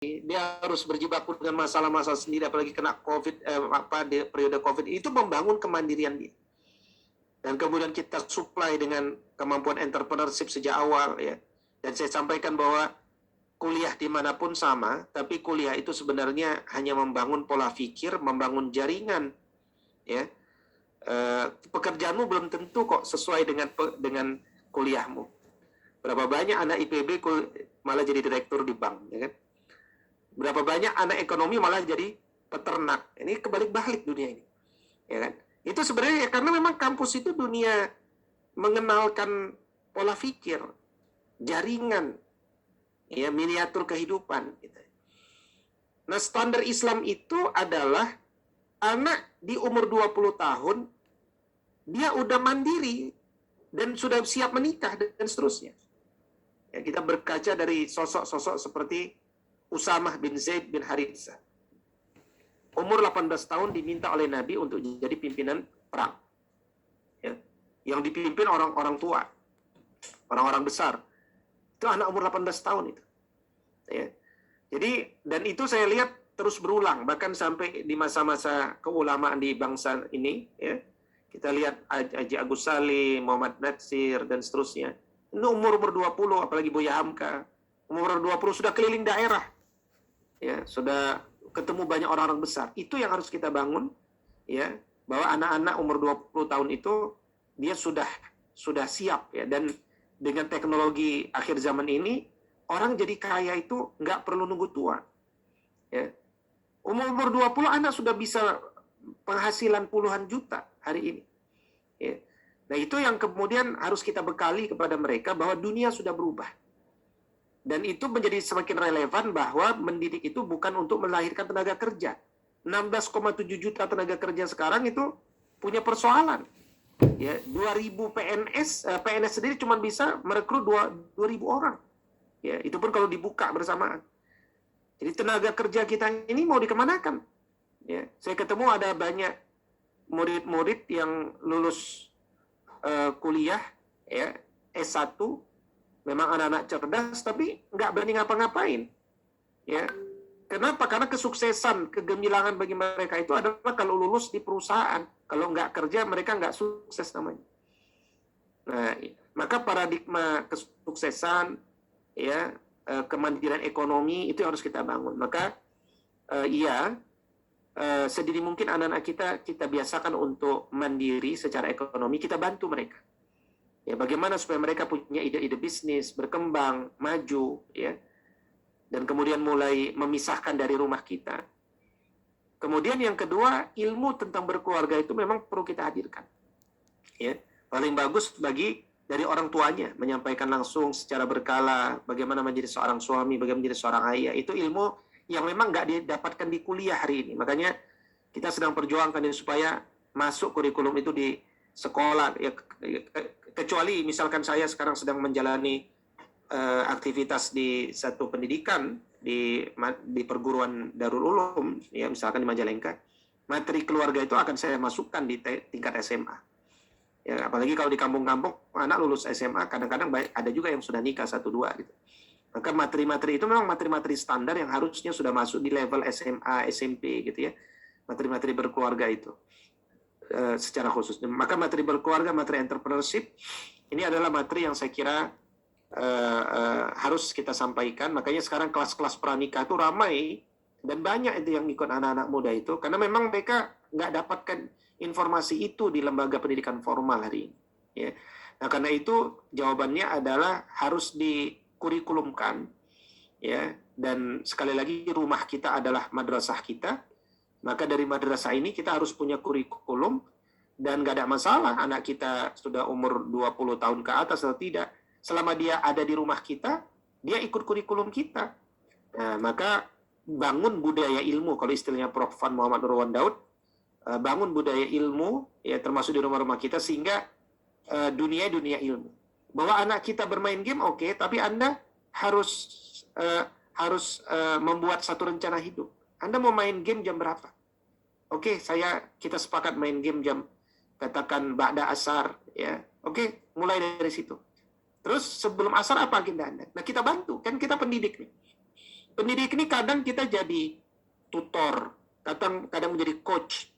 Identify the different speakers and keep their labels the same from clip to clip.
Speaker 1: dia harus berjibaku dengan masalah-masalah sendiri, apalagi kena COVID, di periode COVID, itu membangun kemandirian dia. Dan kemudian kita supply dengan kemampuan entrepreneurship sejak awal, ya. Dan saya sampaikan bahwa kuliah dimanapun sama, tapi kuliah itu sebenarnya hanya membangun pola pikir, membangun jaringan, ya. Pekerjaanmu belum tentu kok sesuai dengan kuliahmu. Berapa banyak anak IPB malah jadi direktur di bank, ya kan? Berapa banyak anak ekonomi malah jadi peternak. Ini kebalik-balik dunia ini, ya kan? Itu sebenarnya karena memang kampus itu dunia mengenalkan pola pikir, jaringan, ya, miniatur kehidupan. Gitu. Nah, standar Islam itu adalah anak di umur 20 tahun, dia udah mandiri dan sudah siap menikah dan seterusnya. Ya, kita berkaca dari sosok-sosok seperti Usamah bin Zaid bin Harithah. Umur 18 tahun diminta oleh Nabi untuk jadi pimpinan perang. Ya. Yang dipimpin orang-orang tua, orang-orang besar. Itu anak umur 18 tahun itu. Ya. Jadi, dan itu saya lihat terus berulang, bahkan sampai di masa-masa keulamaan di bangsa ini, ya. Kita lihat Haji Agus Salim, Muhammad Natsir, dan seterusnya. Ini umur-umur 20, apalagi Buya Hamka. Umur 20 sudah keliling daerah. Ya, sudah ketemu banyak orang-orang besar. Itu yang harus kita bangun, ya, bahwa anak-anak umur 20 tahun itu dia sudah siap, ya. Dan dengan teknologi akhir zaman ini, orang jadi kaya itu nggak perlu nunggu tua. Ya. Umur 20 anak sudah bisa penghasilan puluhan juta hari ini. Ya. Nah, itu yang kemudian harus kita bekali kepada mereka bahwa dunia sudah berubah. Dan itu menjadi semakin relevan bahwa mendidik itu bukan untuk melahirkan tenaga kerja. 16,7 juta tenaga kerja sekarang itu punya persoalan. Ya, 2.000 PNS sendiri cuma bisa merekrut 2.000 orang. Ya, itu pun kalau dibuka bersamaan. Jadi tenaga kerja kita ini mau dikemanakan? Ya, saya ketemu ada banyak murid-murid yang lulus kuliah, ya, S1, memang anak-anak cerdas, tapi nggak berani ngapa-ngapain. Ya, kenapa? Karena kesuksesan, kegemilangan bagi mereka itu adalah kalau lulus di perusahaan. Kalau nggak kerja, mereka nggak sukses namanya. Nah, maka paradigma kesuksesan, ya, kemandirian ekonomi itu harus kita bangun. Maka sedini mungkin anak-anak kita biasakan untuk mandiri secara ekonomi, kita bantu mereka. Ya, bagaimana supaya mereka punya ide-ide bisnis, berkembang, maju, ya. Dan kemudian mulai memisahkan dari rumah kita. Kemudian yang kedua, ilmu tentang berkeluarga itu memang perlu kita hadirkan. Ya, paling bagus dari orang tuanya, menyampaikan langsung secara berkala bagaimana menjadi seorang suami, bagaimana menjadi seorang ayah. Itu ilmu yang memang nggak didapatkan di kuliah hari ini. Makanya kita sedang perjuangkan ini supaya masuk kurikulum itu di sekolah. Ya, kecuali misalkan saya sekarang sedang menjalani aktivitas di satu pendidikan di perguruan Darul Ulum, ya, misalkan di Majalengka, materi keluarga itu akan saya masukkan di tingkat SMA. Ya, apalagi kalau di kampung-kampung anak lulus SMA kadang-kadang ada juga yang sudah nikah 1-2 gitu. Maka materi-materi itu memang materi-materi standar yang harusnya sudah masuk di level SMA, SMP gitu ya. Materi-materi berkeluarga itu secara khusus. Maka materi berkeluarga, materi entrepreneurship ini adalah materi yang saya kira harus kita sampaikan. Makanya sekarang kelas-kelas pranikah itu ramai dan banyak itu yang ikut anak-anak muda itu karena memang mereka nggak dapatkan informasi itu di lembaga pendidikan formal hari ini. Ya. Nah, karena itu jawabannya adalah harus dikurikulumkan, ya. Dan sekali lagi rumah kita adalah madrasah kita, maka dari madrasah ini kita harus punya kurikulum dan nggak ada masalah anak kita sudah umur 20 tahun ke atas atau tidak. Selama dia ada di rumah kita, dia ikut kurikulum kita. Nah, maka bangun budaya ilmu, kalau istilahnya Prof. Muhammad Nurwan Daud, bangun budaya ilmu, ya, termasuk di rumah-rumah kita, sehingga dunia ilmu. Bahwa anak kita bermain game, oke, tapi Anda harus membuat satu rencana hidup. Anda mau main game jam berapa? Oke, kita sepakat main game jam, katakan ba'da asar, ya. Oke, mulai dari situ. Terus sebelum asar apa agenda Anda? Nah, kita bantu, kan kita pendidik nih. Pendidik ini kadang kita jadi tutor, kadang menjadi coach,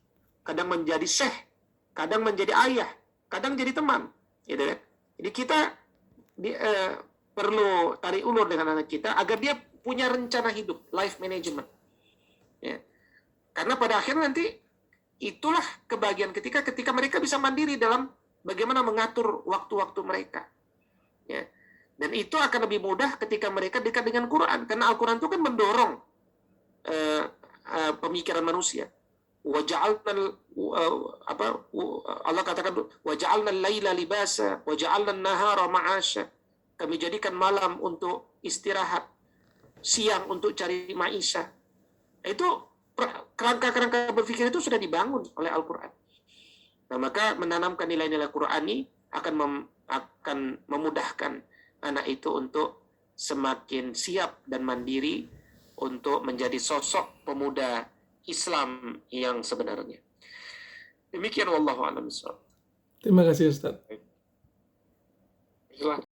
Speaker 1: kadang menjadi syekh, kadang menjadi ayah, kadang jadi teman, gitu kan. Jadi kita perlu tarik ulur dengan anak kita agar dia punya rencana hidup, life management. Ya. Karena pada akhirnya nanti itulah kebahagiaan ketika mereka bisa mandiri dalam bagaimana mengatur waktu-waktu mereka. Ya. Dan itu akan lebih mudah ketika mereka dekat dengan Quran, karena Al-Quran itu kan mendorong pemikiran manusia. Allah katakan waja'alna al-laila libasa waja'alna an-nahara ma'asya. Kami jadikan malam untuk istirahat, siang untuk cari maisha. Itu kerangka-kerangka berpikir itu sudah dibangun oleh Al-Quran. Nah, maka menanamkan nilai-nilai Qurani akan memudahkan anak itu untuk semakin siap dan mandiri untuk menjadi sosok pemuda Islam yang sebenarnya. Demikian wallahu a'lam bishawab.
Speaker 2: Terima kasih Ustaz.